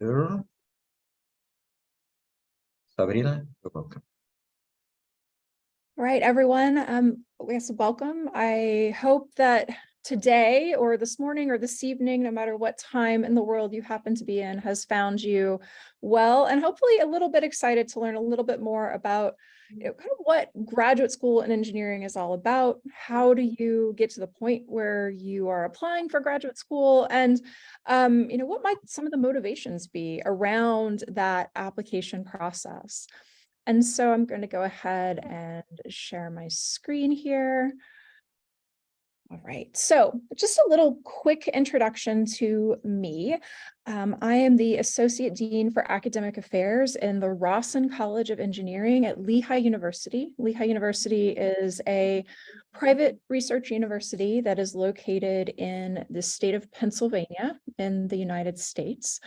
Sure. Sabrina, you're welcome. All right, everyone. Yes, welcome. I hope that today or this morning or this evening, no matter what time in the world you happen to be in, has found you well and hopefully a little bit excited to learn a little bit more about kind of what graduate school in engineering is all about. How do you get to the point where you are applying for graduate school, and what might some of the motivations be around that application process? And so I'm going to go ahead and share my screen here. All right, so just a little quick introduction to me. I am the Associate Dean for Academic Affairs in the Rawson College of Engineering at Lehigh University. Lehigh University is a private research university that is located in the state of Pennsylvania in the United States.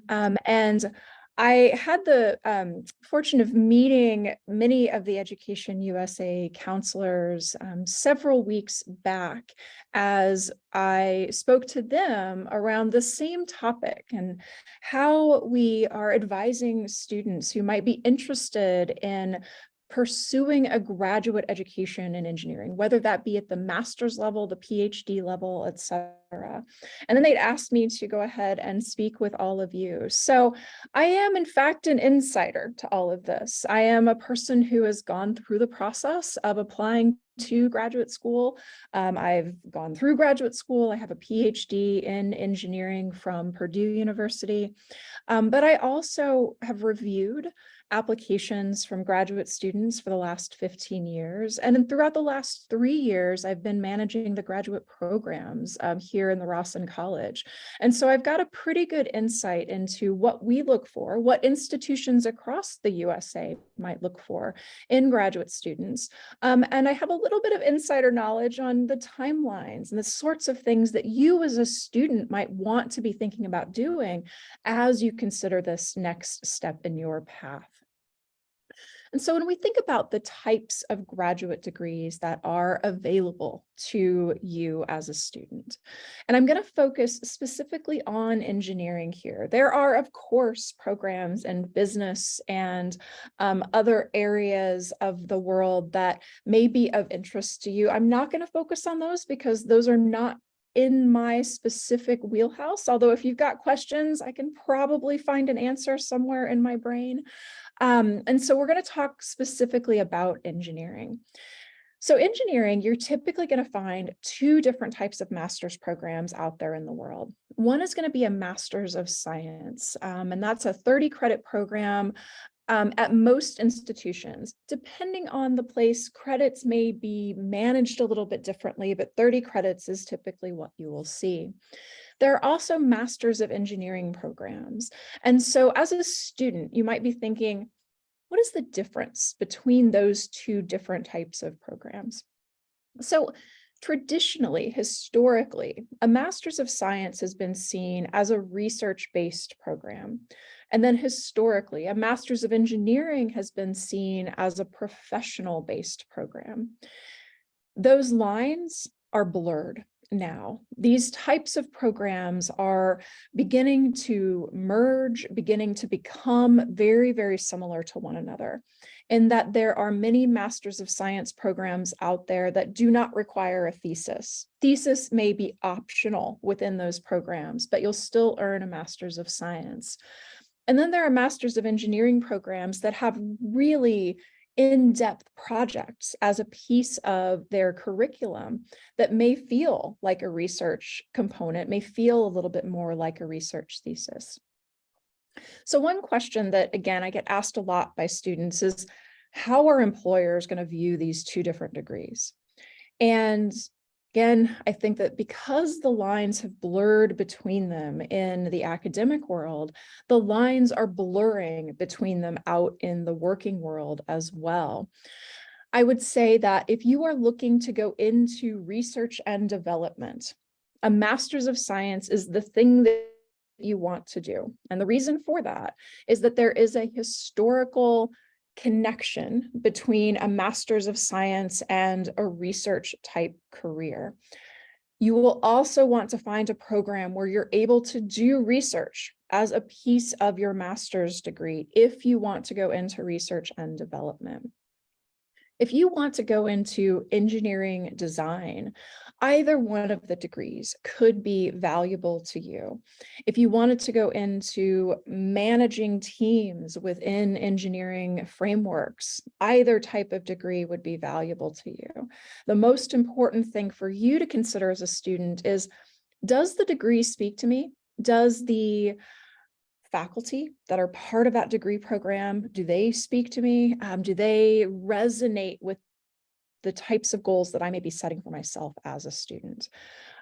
And I had the fortune of meeting many of the Education USA counselors several weeks back as I spoke to them around the same topic and how we are advising students who might be interested in pursuing a graduate education in engineering, whether that be at the master's level, the PhD level, et cetera. And then they'd asked me to go ahead and speak with all of you. So I am, in fact, an insider to all of this. I am a person who has gone through the process of applying to graduate school. I've gone through graduate school. I have a PhD in engineering from Purdue University. But I also have reviewed applications from graduate students for the last 15 years. And then throughout the last 3 years, I've been managing the graduate programs here in the Rawson College. And so I've got a pretty good insight into what we look for, what institutions across the USA might look for in graduate students. And I have a little bit of insider knowledge on the timelines and the sorts of things that you as a student might want to be thinking about doing as you consider this next step in your path. And so when we think about the types of graduate degrees that are available to you as a student, and I'm going to focus specifically on engineering here. There are, of course, programs in business and other areas of the world that may be of interest to you. I'm not going to focus on those because those are not in my specific wheelhouse, although if you've got questions, I can probably find an answer somewhere in my brain. And so we're going to talk specifically about engineering. So engineering, you're typically going to find 2 different types of master's programs out there in the world. One is going to be a Master's of Science, and that's a 30-credit program. At most institutions, depending on the place, credits may be managed a little bit differently, but 30 credits is typically what you will see. There are also Masters of Engineering programs. And so as a student, you might be thinking, what is the difference between those 2 different types of programs? So traditionally, historically, a Master's of Science has been seen as a research-based program. And then historically, a Master's of Engineering has been seen as a professional-based program. Those lines are blurred now. These types of programs are beginning to merge, beginning to become very, very similar to one another, in that there are many Masters of Science programs out there that do not require a thesis. Thesis may be optional within those programs, but you'll still earn a Master's of Science. And then there are Masters of Engineering programs that have really in-depth projects as a piece of their curriculum that may feel like a research component, may feel a little bit more like a research thesis. So one question that, again, I get asked a lot by students is, how are employers going to view these 2 different degrees? And again, I think that because the lines have blurred between them in the academic world, the lines are blurring between them out in the working world as well. I would say that if you are looking to go into research and development, a Master's of Science is the thing that you want to do. And the reason for that is that there is a historical connection between a Master's of Science and a research type career. You will also want to find a program where you're able to do research as a piece of your master's degree if you want to go into research and development. If you want to go into engineering design, either one of the degrees could be valuable to you. If you wanted to go into managing teams within engineering frameworks, either type of degree would be valuable to you. The most important thing for you to consider as a student is, does the degree speak to me? Does the faculty that are part of that degree program, do they speak to me? Do they resonate with the types of goals that I may be setting for myself as a student?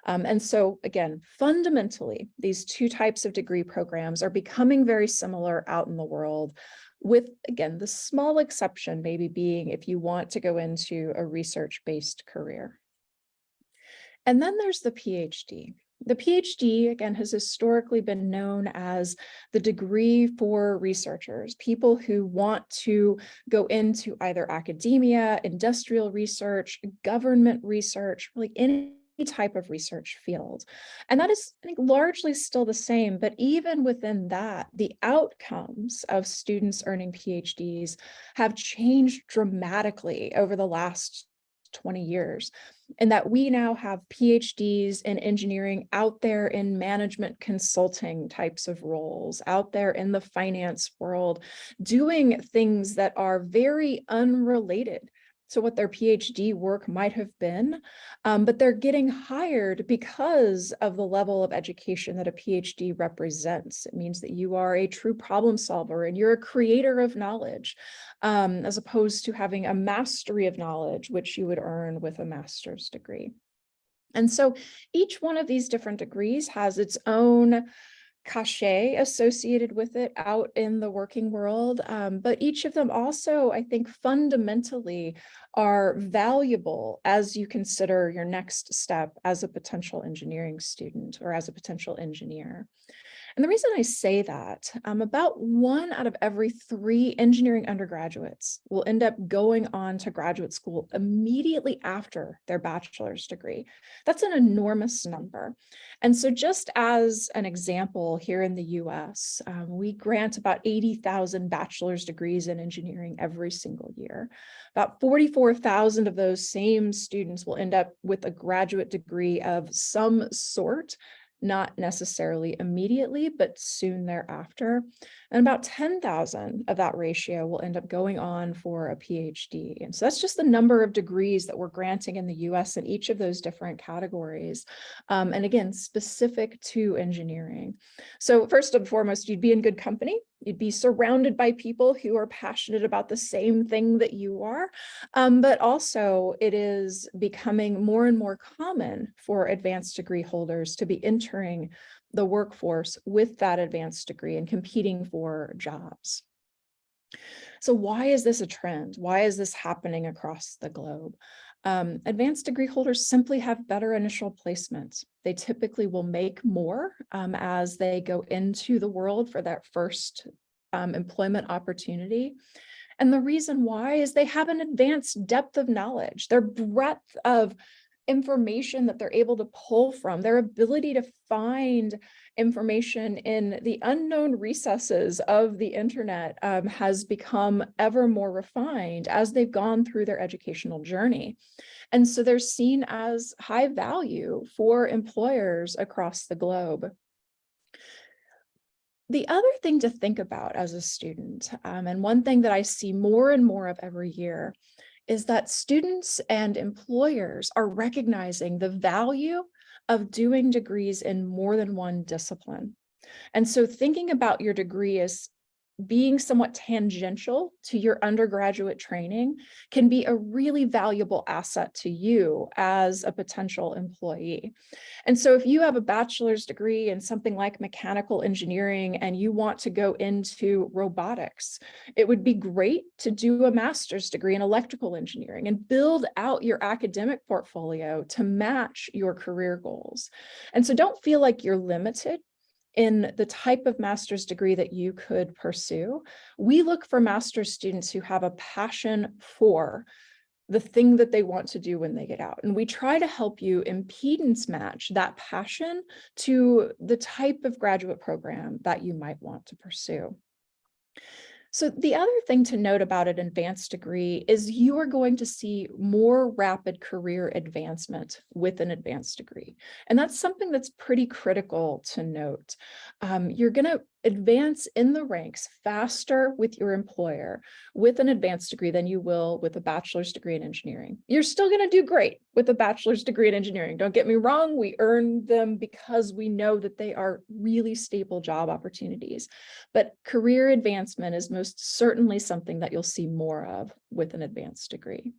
And so again, fundamentally, these two types of degree programs are becoming very similar out in the world, with, again, the small exception maybe being if you want to go into a research-based career. And then there's the PhD. The PhD, again, has historically been known as the degree for researchers, people who want to go into either academia, industrial research, government research, really any type of research field. And that is, I think, largely still the same, but even within that, the outcomes of students earning PhDs have changed dramatically over the last 20 years, and that we now have PhDs in engineering out there in management consulting types of roles, out there in the finance world, doing things that are very unrelated to what their PhD work might have been, but they're getting hired because of the level of education that a PhD represents. It means that you are a true problem solver and you're a creator of knowledge, as opposed to having a mastery of knowledge, which you would earn with a master's degree. And so each one of these different degrees has its own cachet associated with it out in the working world, but each of them also, I think, fundamentally are valuable as you consider your next step as a potential engineering student or as a potential engineer. And the reason I say that, about 1 out of every 3 engineering undergraduates will end up going on to graduate school immediately after their bachelor's degree. That's an enormous number. And so just as an example, here in the US, we grant about 80,000 bachelor's degrees in engineering every single year. About 44,000 of those same students will end up with a graduate degree of some sort, not necessarily immediately, but soon thereafter. And about 10,000 of that ratio will end up going on for a PhD. And so that's just the number of degrees that we're granting in the US in each of those different categories. And again, specific to engineering. So first and foremost, you'd be in good company. You'd be surrounded by people who are passionate about the same thing that you are. But also it is becoming more and more common for advanced degree holders to be entering the workforce with that advanced degree and competing for jobs. So why is this a trend? Why is this happening across the globe? Advanced degree holders simply have better initial placements. They typically will make more as they go into the world for that first employment opportunity. And the reason why is they have an advanced depth of knowledge. Their breadth of information that they're able to pull from, their ability to find information in the unknown recesses of the internet has become ever more refined as they've gone through their educational journey. And so they're seen as high value for employers across the globe. The other thing to think about as a student, and one thing that I see more and more of every year, is that students and employers are recognizing the value of doing degrees in more than one discipline. And so thinking about your degree as being somewhat tangential to your undergraduate training can be a really valuable asset to you as a potential employee. And so if you have a bachelor's degree in something like mechanical engineering and you want to go into robotics, it would be great to do a master's degree in electrical engineering and build out your academic portfolio to match your career goals. And so don't feel like you're limited in the type of master's degree that you could pursue. We look for master's students who have a passion for the thing that they want to do when they get out. And we try to help you impedance match that passion to the type of graduate program that you might want to pursue. So the other thing to note about an advanced degree is you are going to see more rapid career advancement with an advanced degree. And that's something that's pretty critical to note. You're going to advance in the ranks faster with your employer with an advanced degree than you will with a bachelor's degree in engineering. You're still going to do great with a bachelor's degree in engineering. Don't get me wrong, we earn them because we know that they are really stable job opportunities. But career advancement is most certainly something that you'll see more of with an advanced degree.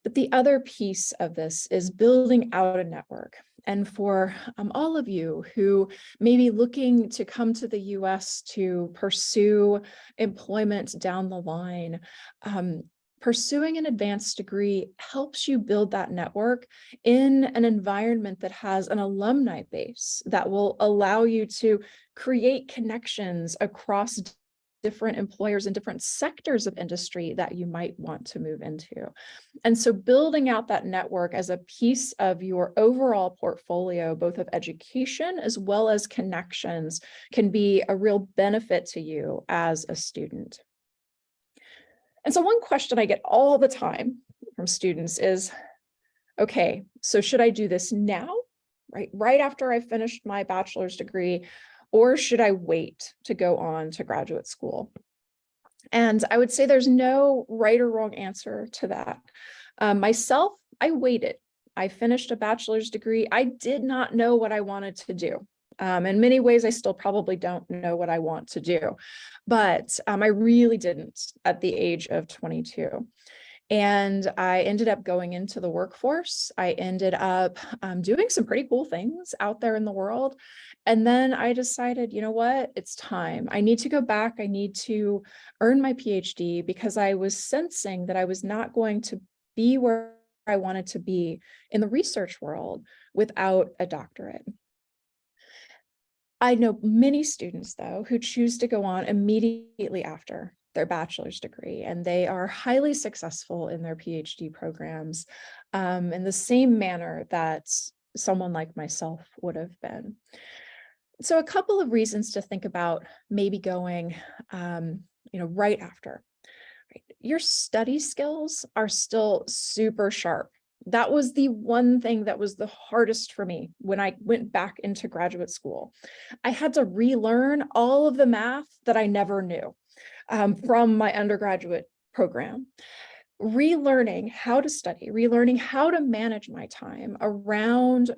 But the other piece of this is building out a network. And for all of you who may be looking to come to the US to pursue employment down the line, pursuing an advanced degree helps you build that network in an environment that has an alumni base that will allow you to create connections across different employers and different sectors of industry that you might want to move into. And so building out that network as a piece of your overall portfolio, both of education as well as connections, can be a real benefit to you as a student. And so one question I get all the time from students is, okay, so should I do this now, right after I finished my bachelor's degree, or should I wait to go on to graduate school? And I would say there's no right or wrong answer to that. Myself, I waited. I finished a bachelor's degree. I did not know what I wanted to do. In many ways, I still probably don't know what I want to do, but I really didn't at the age of 22. And I ended up going into the workforce. I ended up doing some pretty cool things out there in the world. And then I decided, you know what, it's time. I need to go back. I need to earn my PhD because I was sensing that I was not going to be where I wanted to be in the research world without a doctorate. I know many students, though, who choose to go on immediately after their bachelor's degree, and they are highly successful in their PhD programs in the same manner that someone like myself would have been. So a couple of reasons to think about maybe going, right after. Your study skills are still super sharp. That was the one thing that was the hardest for me when I went back into graduate school. I had to relearn all of the math that I never knew from my undergraduate program. Relearning how to study, relearning how to manage my time around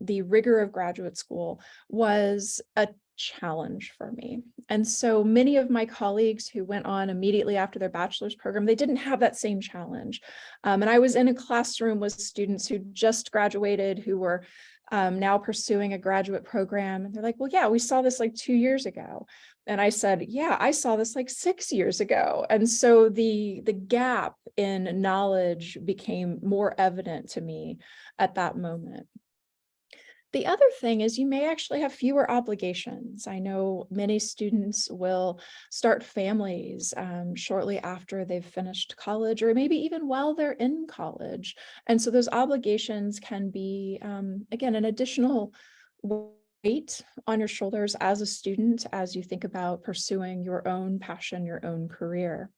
the rigor of graduate school was a challenge for me. And so many of my colleagues who went on immediately after their bachelor's program, they didn't have that same challenge. And I was in a classroom with students who just graduated, who were now pursuing a graduate program. And they're like, well, yeah, we saw this like 2 years ago. And I said, yeah, I saw this like 6 years ago. And so the gap in knowledge became more evident to me at that moment. The other thing is you may actually have fewer obligations. I know many students will start families shortly after they've finished college, or maybe even while they're in college. And so those obligations can be, again, an additional weight on your shoulders as a student as you think about pursuing your own passion, your own career.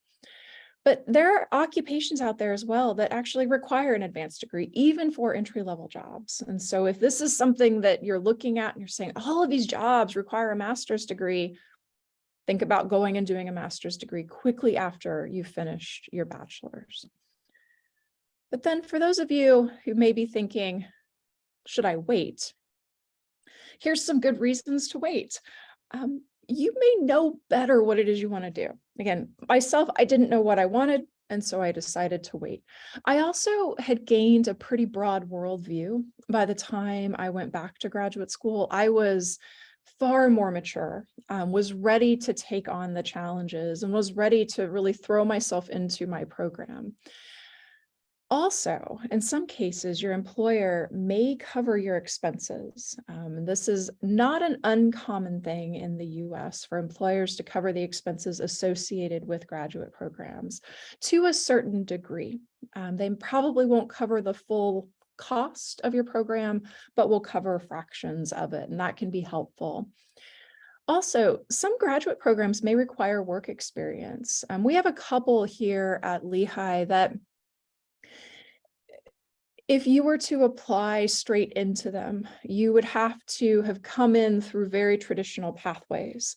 But there are occupations out there as well that actually require an advanced degree, even for entry-level jobs. And so if this is something that you're looking at and you're saying, all of these jobs require a master's degree, think about going and doing a master's degree quickly after you've finished your bachelor's. But then for those of you who may be thinking, should I wait? Here's some good reasons to wait. You may know better what it is you want to do. Again, myself, I didn't know what I wanted, and so I decided to wait. I also had gained a pretty broad worldview by the time I went back to graduate school. I was far more mature, was ready to take on the challenges, and was ready to really throw myself into my program. Also, in some cases, your employer may cover your expenses. And this is not an uncommon thing in the US for employers to cover the expenses associated with graduate programs to a certain degree. They probably won't cover the full cost of your program, but will cover fractions of it, and that can be helpful. Also, some graduate programs may require work experience. We have a couple here at Lehigh that if you were to apply straight into them, you would have to have come in through very traditional pathways.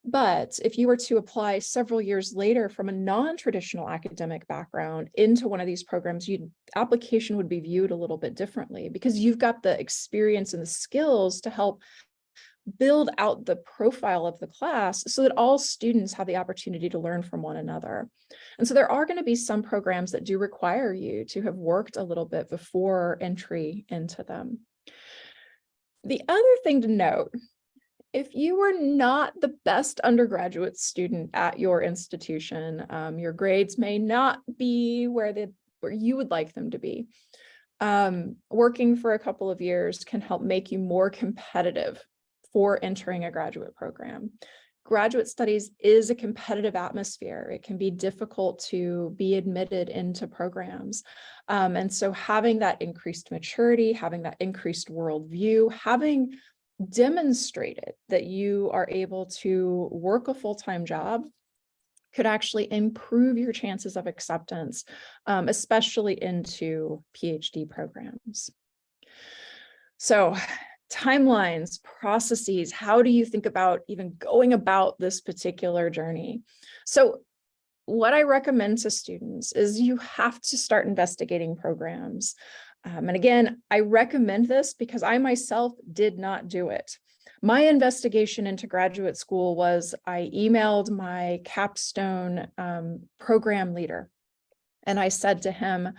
But if you were to apply several years later from a non-traditional academic background into one of these programs, application would be viewed a little bit differently because you've got the experience and the skills to help build out the profile of the class so that all students have the opportunity to learn from one another. And so there are going to be some programs that do require you to have worked a little bit before entry into them. The other thing to note, if you were not the best undergraduate student at your institution, your grades may not be where you would like them to be. Working for a couple of years can help make you more competitive for entering a graduate program. Graduate studies is a competitive atmosphere. It can be difficult to be admitted into programs. And so having that increased maturity, having that increased worldview, having demonstrated that you are able to work a full-time job could actually improve your chances of acceptance, especially into PhD programs. So, timelines, processes, how do you think about even going about this particular journey? So what I recommend to students is you have to start investigating programs. And again, I recommend this because I myself did not do it. My investigation into graduate school was I emailed my capstone program leader, and I said to him,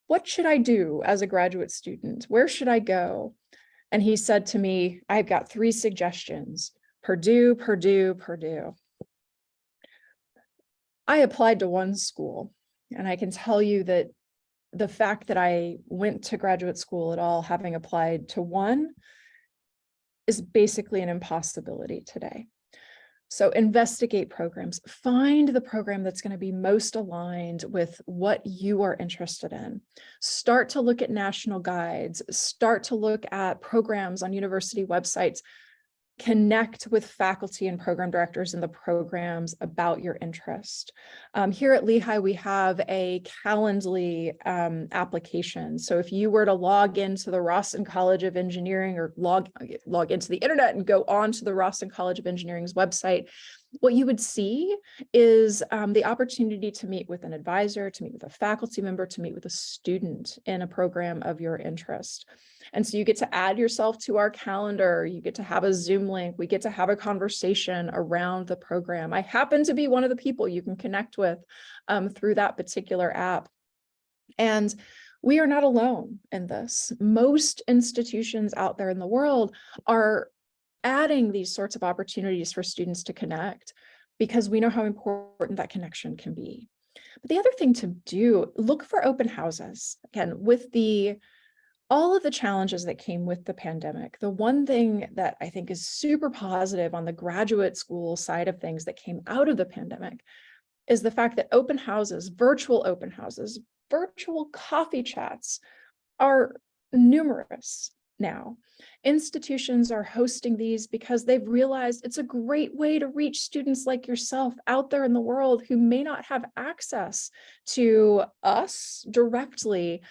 what should I do as a graduate student? Where should I go? And he said to me, I've got 3 suggestions: Purdue, Purdue, Purdue. I applied to one school, and I can tell you that the fact that I went to graduate school at all, having applied to one, is basically an impossibility today. So investigate programs, find the program that's going to be most aligned with what you are interested in. Start to look at national guides, start to look at programs on university websites, connect with faculty and program directors in the programs about your interest. Here at Lehigh, we have a Calendly application. So if you were to log into the Rawson College of Engineering or log into the internet and go on to the Rawson College of Engineering's website, what you would see is the opportunity to meet with an advisor, to meet with a faculty member, to meet with a student in a program of your interest. And so you get to add yourself to our calendar, you get to have a Zoom link, we get to have a conversation around the program. I happen to be one of the people you can connect with through that particular app. And we are not alone in this. Most institutions out there in the world are adding these sorts of opportunities for students to connect because we know how important that connection can be. But the other thing to do, look for open houses. Again, with all of the challenges that came with the pandemic, the one thing that I think is super positive on the graduate school side of things that came out of the pandemic is the fact that open houses, virtual coffee chats are numerous now. Institutions are hosting these because they've realized it's a great way to reach students like yourself out there in the world who may not have access to us directly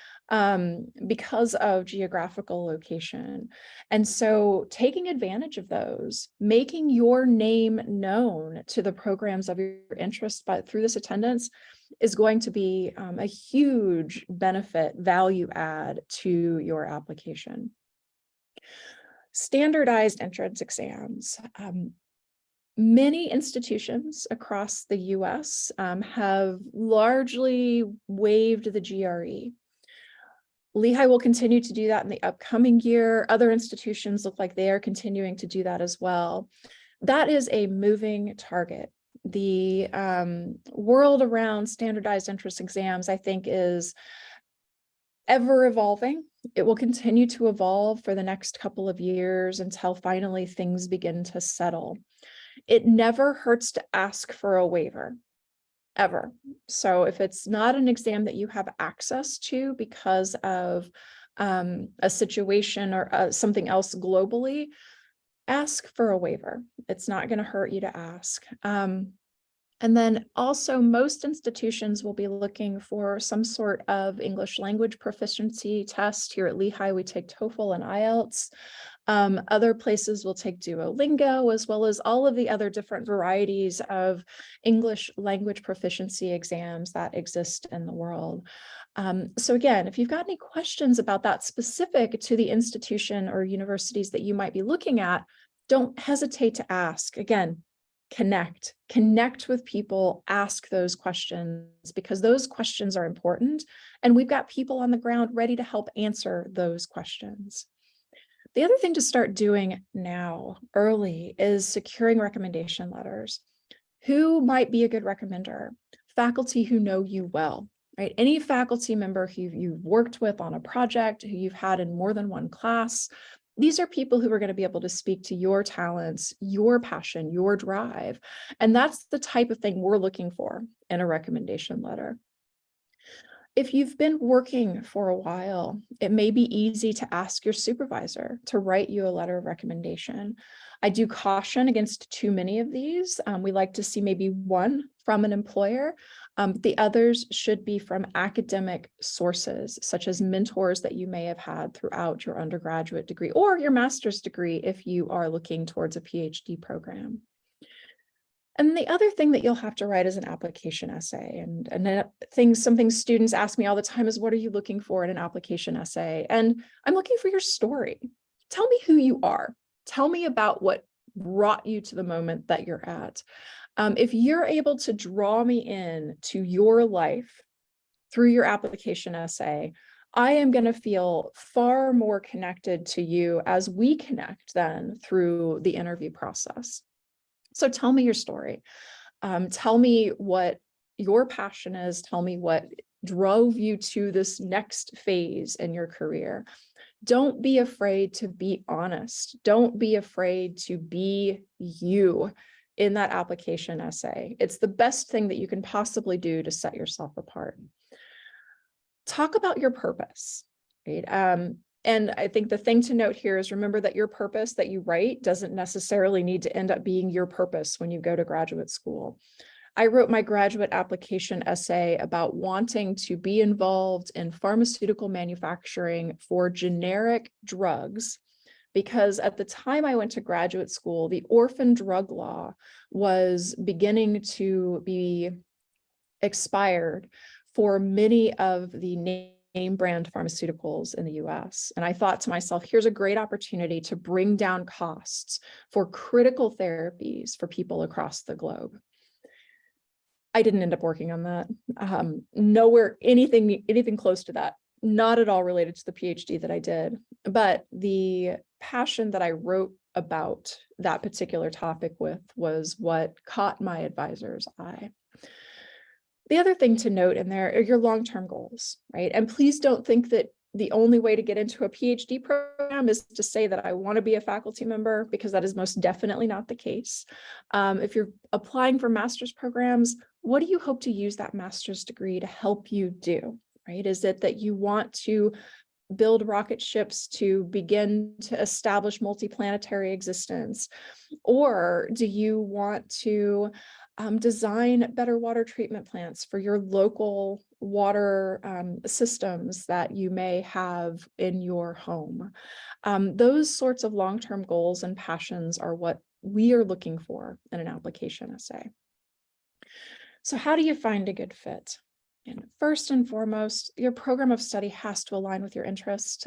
because of geographical location. And so taking advantage of those, making your name known to the programs of your interest through this attendance is going to be a huge benefit, value add to your application. Standardized entrance exams. Many institutions across the US have largely waived the GRE. Lehigh will continue to do that in the upcoming year. Other institutions look like they are continuing to do that as well. That is a moving target. The world around standardized entrance exams, I think, is ever evolving. It will continue to evolve for the next couple of years until finally things begin to settle. It never hurts to ask for a waiver, ever. So if it's not an exam that you have access to because of a situation or something else globally, ask for a waiver. It's not going to hurt you to ask. And then also most institutions will be looking for some sort of English language proficiency test. Here at Lehigh, we take TOEFL and IELTS. Other places will take Duolingo, as well as all of the other different varieties of English language proficiency exams that exist in the world. So again, if you've got any questions about that specific to the institution or universities that you might be looking at, don't hesitate to ask. Again, connect with people, ask those questions, because those questions are important. And we've got people on the ground ready to help answer those questions. The other thing to start doing now, early, is securing recommendation letters. Who might be a good recommender? Faculty who know you well, right? Any faculty member who you've worked with on a project, who you've had in more than one class. These are people who are going to be able to speak to your talents, your passion, your drive. And that's the type of thing we're looking for in a recommendation letter. If you've been working for a while, it may be easy to ask your supervisor to write you a letter of recommendation. I do caution against too many of these. We like to see maybe one from an employer. The others should be from academic sources, such as mentors that you may have had throughout your undergraduate degree or your master's degree if you are looking towards a PhD program. And the other thing that you'll have to write is an application essay. And something students ask me all the time is, what are you looking for in an application essay? And I'm looking for your story. Tell me who you are. Tell me about what brought you to the moment that you're at. If you're able to draw me in to your life through your application essay, I am going to feel far more connected to you as we connect then through the interview process. So tell me your story. Tell me what your passion is. Tell me what drove you to this next phase in your career. Don't be afraid to be honest. Don't be afraid to be you in that application essay. It's the best thing that you can possibly do to set yourself apart. Talk about your purpose, right? And I think the thing to note here is, remember that your purpose that you write doesn't necessarily need to end up being your purpose when you go to graduate school. I wrote my graduate application essay about wanting to be involved in pharmaceutical manufacturing for generic drugs, because at the time I went to graduate school, the orphan drug law was beginning to be expired for many of the name brand pharmaceuticals in the US. And I thought to myself, here's a great opportunity to bring down costs for critical therapies for people across the globe. I didn't end up working on that. Nowhere, anything close to that. Not at all related to the PhD that I did, but the passion that I wrote about that particular topic with was what caught my advisor's eye. The other thing to note in there are your long-term goals, right? And please don't think that the only way to get into a PhD program is to say that I want to be a faculty member, because that is most definitely not the case. If you're applying for master's programs, what do you hope to use that master's degree to help you do, right? Is it that you want to build rocket ships to begin to establish multiplanetary existence? Or do you want to design better water treatment plants for your local water systems that you may have in your home? Those sorts of long-term goals and passions are what we are looking for in an application essay. So how do you find a good fit? And first and foremost, your program of study has to align with your interest.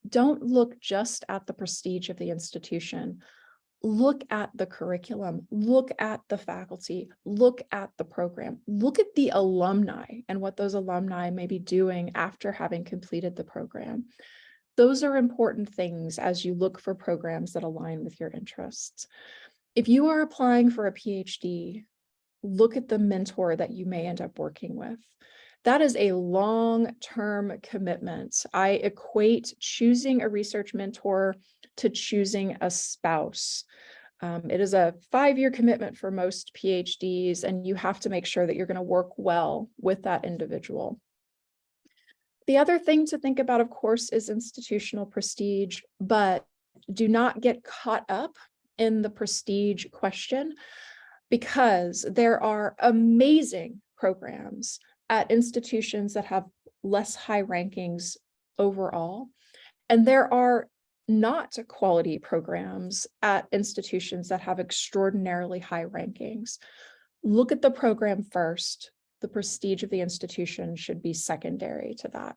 Don't look just at the prestige of the institution. Look at the curriculum, look at the faculty, look at the program, look at the alumni and what those alumni may be doing after having completed the program. Those are important things as you look for programs that align with your interests. If you are applying for a PhD, look at the mentor that you may end up working with. That is a long-term commitment. I equate choosing a research mentor to choosing a spouse. It is a 5-year commitment for most PhDs, and you have to make sure that you're going to work well with that individual. The other thing to think about, of course, is institutional prestige, but do not get caught up in the prestige question, because there are amazing programs at institutions that have less high rankings overall. And there are not quality programs at institutions that have extraordinarily high rankings. Look at the program first. The prestige of the institution should be secondary to that.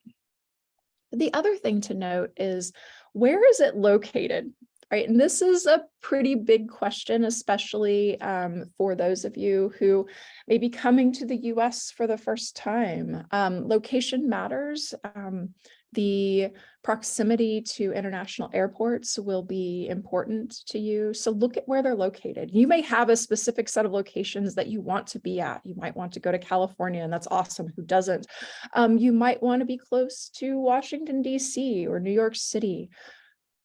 The other thing to note is, where is it located? Right, and this is a pretty big question, especially for those of you who may be coming to the US for the first time. Location matters. The proximity to international airports will be important to you. So look at where they're located. You may have a specific set of locations that you want to be at. You might want to go to California, and that's awesome. Who doesn't? You might want to be close to Washington, DC or New York City.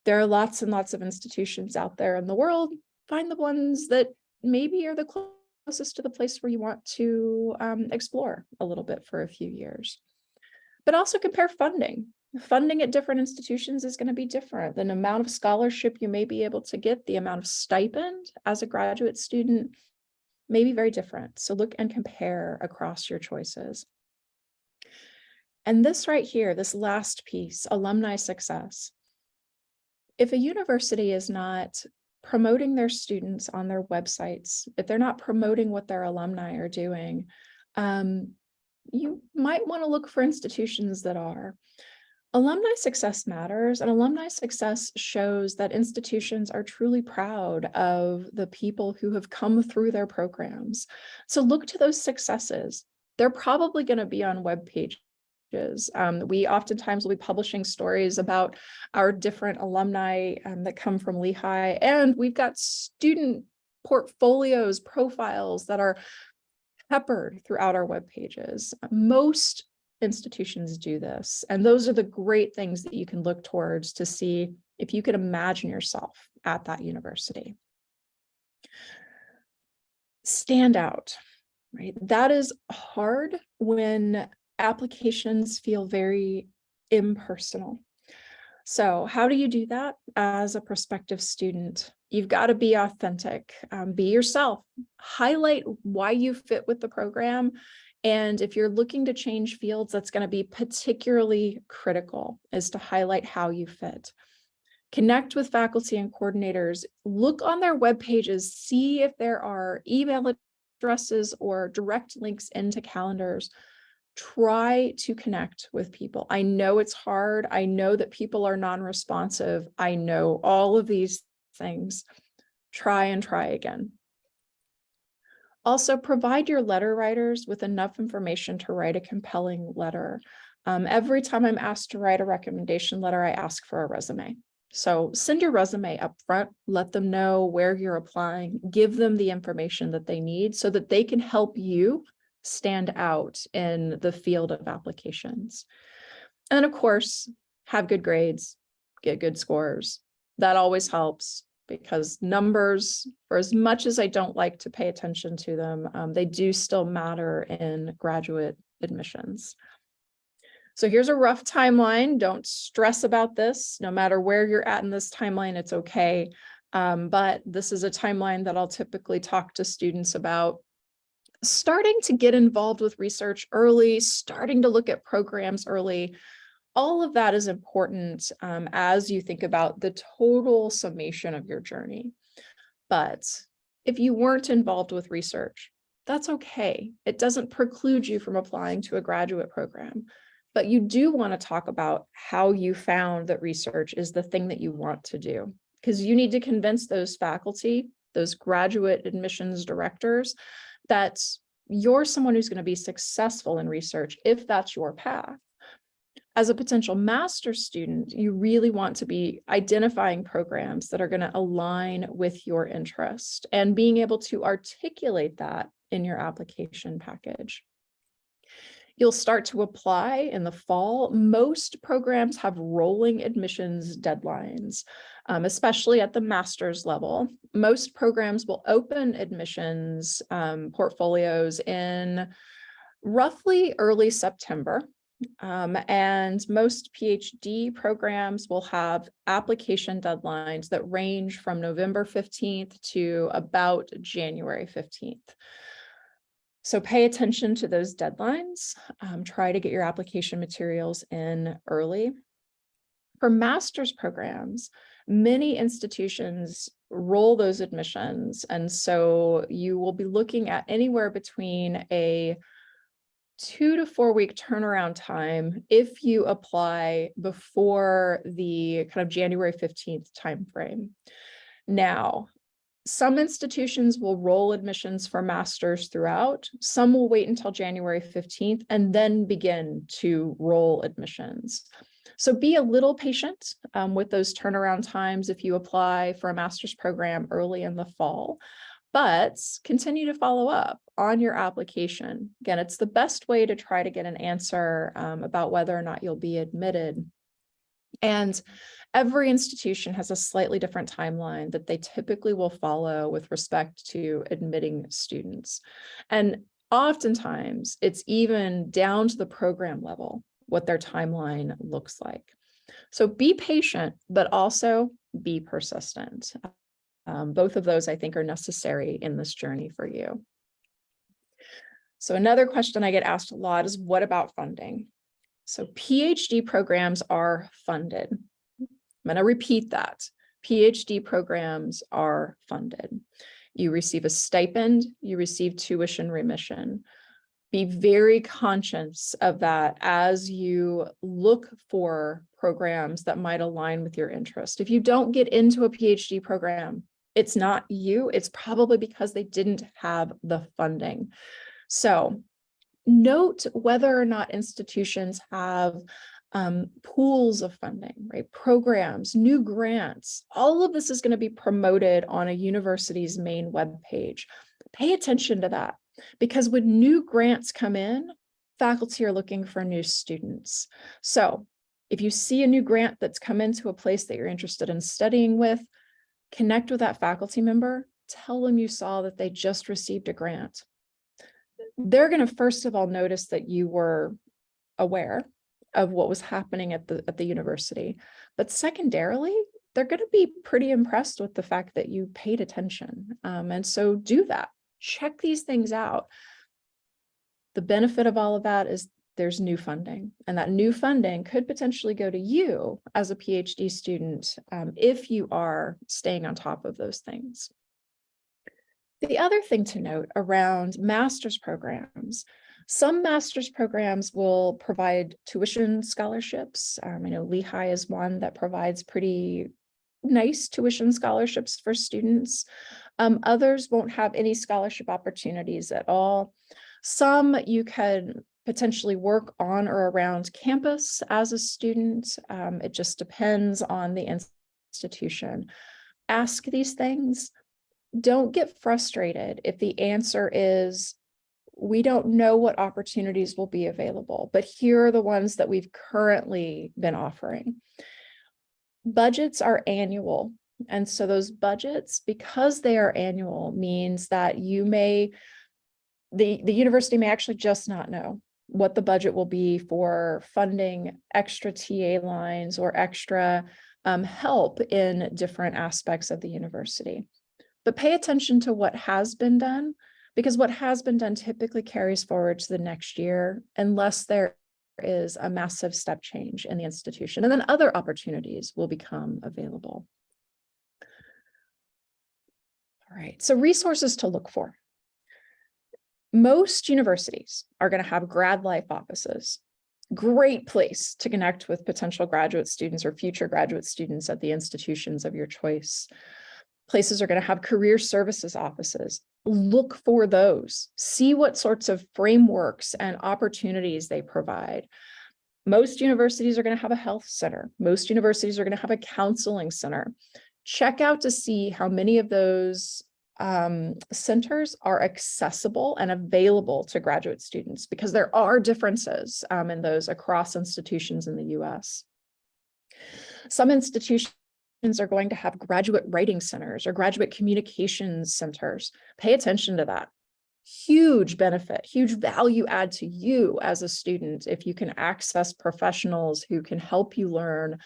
There are lots and lots of institutions out there in the world. Find the ones that maybe are the closest to the place where you want to explore a little bit for a few years. But also compare funding. Funding at different institutions is going to be different. The amount of scholarship you may be able to get, the amount of stipend as a graduate student may be very different. So look and compare across your choices. And this right here, this last piece, alumni success. If a university is not promoting their students on their websites, if they're not promoting what their alumni are doing, you might want to look for institutions that are. Alumni success matters, and alumni success shows that institutions are truly proud of the people who have come through their programs. So look to those successes. They're probably going to be on web pages. We oftentimes will be publishing stories about our different alumni that come from Lehigh, and we've got student portfolios, profiles that are peppered throughout our web pages. Most institutions do this, and those are the great things that you can look towards to see if you could imagine yourself at that university. Stand out, right? That is hard when applications feel very impersonal. So how do you do that as a prospective student? You've got to be authentic, be yourself, highlight why you fit with the program. And if you're looking to change fields, that's going to be particularly critical, is to highlight how you fit. Connect with faculty and coordinators, look on their web pages, see if there are email addresses or direct links into calendars. Try to connect with people. I know it's hard. I know that people are non-responsive. I know all of these things. Try and try again. Also, provide your letter writers with enough information to write a compelling letter. Every time I'm asked to write a recommendation letter, I ask for a resume. So send your resume up front, let them know where you're applying, give them the information that they need so that they can help you stand out in the field of applications. And of course, have good grades, get good scores. That always helps, because numbers, for as much as I don't like to pay attention to them, they do still matter in graduate admissions. So here's a rough timeline. Don't stress about this. No matter where you're at in this timeline, it's okay. But this is a timeline that I'll typically talk to students about. Starting to get involved with research early, starting to look at programs early, all of that is important as you think about the total summation of your journey. But if you weren't involved with research, that's okay. It doesn't preclude you from applying to a graduate program. But you do want to talk about how you found that research is the thing that you want to do, because you need to convince those faculty, those graduate admissions directors, that you're someone who's going to be successful in research if that's your path. As a potential master's student, you really want to be identifying programs that are going to align with your interest and being able to articulate that in your application package. You'll start to apply in the fall. Most programs have rolling admissions deadlines, especially at the master's level. Most programs will open admissions portfolios in roughly early September. And most PhD programs will have application deadlines that range from November 15th to about January 15th. So pay attention to those deadlines. Try to get your application materials in early. For master's programs, many institutions roll those admissions. And so you will be looking at anywhere between a 2 to 4 week turnaround time if you apply before the kind of January 15th timeframe. Now, some institutions will roll admissions for masters throughout. Some will wait until January 15th and then begin to roll admissions. So be a little patient with those turnaround times if you apply for a master's program early in the fall, but continue to follow up on your application. Again, it's the best way to try to get an answer about whether or not you'll be admitted. And every institution has a slightly different timeline that they typically will follow with respect to admitting students. And oftentimes it's even down to the program level what their timeline looks like. So be patient, but also be persistent. Both of those, I think, are necessary in this journey for you. So another question I get asked a lot is, what about funding? So PhD programs are funded. I'm going to repeat that. PhD programs are funded. You receive a stipend, you receive tuition remission. Be very conscious of that as you look for programs that might align with your interest. If you don't get into a PhD program, it's not you, it's probably because they didn't have the funding. So note whether or not institutions have pools of funding, right? Programs, new grants, all of this is going to be promoted on a university's main webpage. Pay attention to that, because when new grants come in, faculty are looking for new students. So if you see a new grant that's come into a place that you're interested in studying with, connect with that faculty member, tell them you saw that they just received a grant. They're going to first of all notice that you were aware of what was happening at the university, but secondarily, they're going to be pretty impressed with the fact that you paid attention. And so do that. Check these things out. The benefit of all of that is there's new funding, and that new funding could potentially go to you as a PhD student if you are staying on top of those things. The other thing to note around master's programs, some master's programs will provide tuition scholarships. I know Lehigh is one that provides pretty nice tuition scholarships for students. Others won't have any scholarship opportunities at all. Some you can potentially work on or around campus as a student. It just depends on the institution. Ask these things. Don't get frustrated if the answer is, we don't know what opportunities will be available, but here are the ones that we've currently been offering. Budgets are annual. And so those budgets, because they are annual, means that the university may actually just not know what the budget will be for funding extra TA lines or extra help in different aspects of the university. But pay attention to what has been done, because what has been done typically carries forward to the next year, unless there is a massive step change in the institution, and then other opportunities will become available. All right, so resources to look for. Most universities are going to have grad life offices. Great place to connect with potential graduate students or future graduate students at the institutions of your choice. Places are going to have career services offices. Look for those. See what sorts of frameworks and opportunities they provide. Most universities are going to have a health center. Most universities are going to have a counseling center. Check out to see how many of those centers are accessible and available to graduate students, because there are differences in those across institutions in the US. Some institutions are going to have graduate writing centers or graduate communications centers. Pay attention to that. Huge benefit, huge value add to you as a student if you can access professionals who can help you learn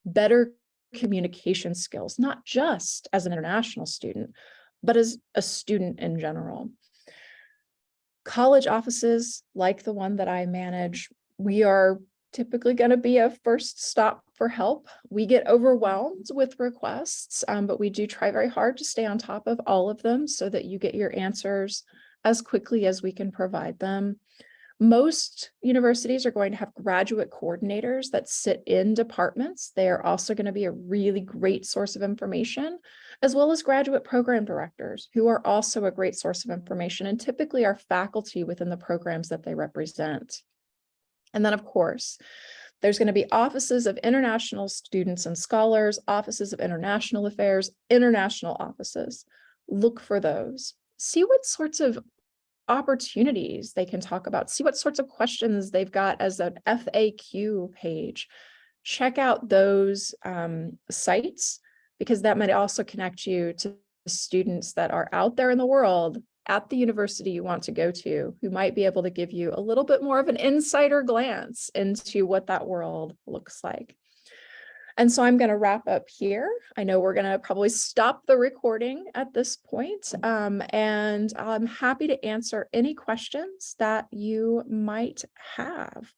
better communication skills, not just as an international student, but as a student in general. College offices like the one that I manage, we are typically going to be a first stop for help. We get overwhelmed with requests, but we do try very hard to stay on top of all of them so that you get your answers as quickly as we can provide them. Most universities are going to have graduate coordinators that sit in departments. They are also going to be a really great source of information, as well as graduate program directors, who are also a great source of information and typically are faculty within the programs that they represent. And then, of course, there's going to be offices of international students and scholars, offices of international affairs, international offices. Look for those. See what sorts of opportunities they can talk about. See what sorts of questions they've got as an FAQ page. Check out those sites, because that might also connect you to students that are out there in the world at the university you want to go to, who might be able to give you a little bit more of an insider glance into what that world looks like. And so I'm going to wrap up here. I know we're going to probably stop the recording at this point, and I'm happy to answer any questions that you might have.